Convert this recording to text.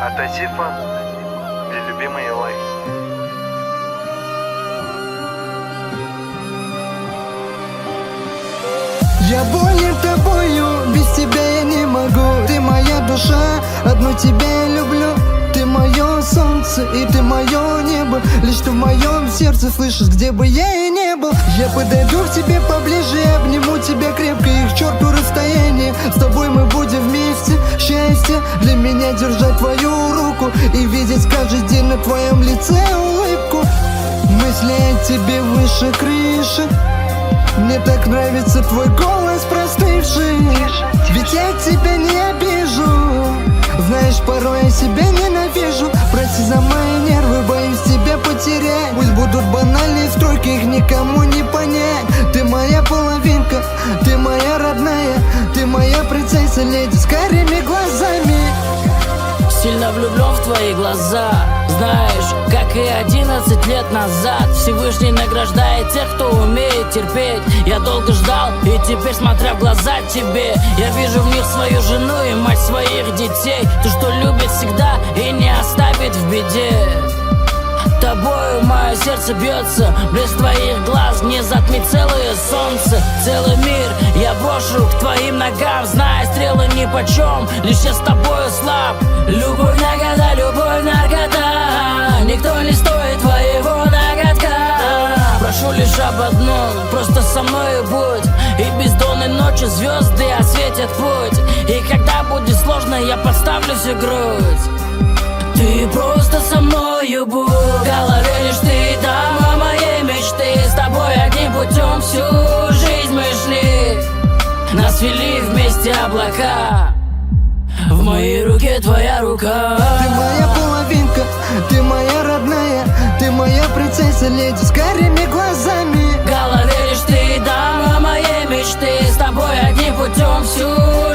От Азифа для любимой Илай. Я болен тобою, без тебя я не могу. Ты моя душа, одну тебя я люблю. Ты мое солнце и ты мое небо. Лишь ты в моем сердце слышишь, где бы я и не был. Я подойду к тебе поближе, обниму тебя крепко и к черту расстояние. С тобой мы будем вместе, счастье для меня держать твою руку и видеть каждый день на твоем лице улыбку. Мысли о тебе выше крыши. Мне так нравится твой голос простывший. Ведь я тебя не обижу. Знаешь, порой я себя ненавижу. Прости за мои нервы, боюсь тебя потерять. Пусть будут банальные строки, их никому не понять. Ты моя половинка, ты моя родная. Ты моя принцесса, леди с карими глазами. Сильно влюблен в твои глаза. Знаешь, как и 11 лет назад, Всевышний награждает тех, кто умеет терпеть. Я долго ждал, и теперь, смотря в глаза тебе, я вижу в них свою жену и мать своих детей. Ту, что любит всегда и не оставит в беде. Тобою мое сердце бьется, блеск твоих глаз не затмит целое солнце, целый мир я брошу к твоим ногам, зная, стрелы нипочем, лишь я с тобою слаб. Любовь нагота, любовь наркота, никто не стоит твоего ноготка. Прошу лишь об одном, просто со мною будь, и бездонной ночи звезды осветят путь. И когда будет сложно, я подставлю всю грудь. Ты просто со мною будь. В голове лишь ты, дама моей мечты. С тобой одним путем всю жизнь мы шли. Нас вели вместе облака. В моей руке твоя рука. Ты моя половинка, ты моя родная. Ты моя принцесса, леди с карими глазами. В голове лишь ты, дама моей мечты. С тобой одним путем всю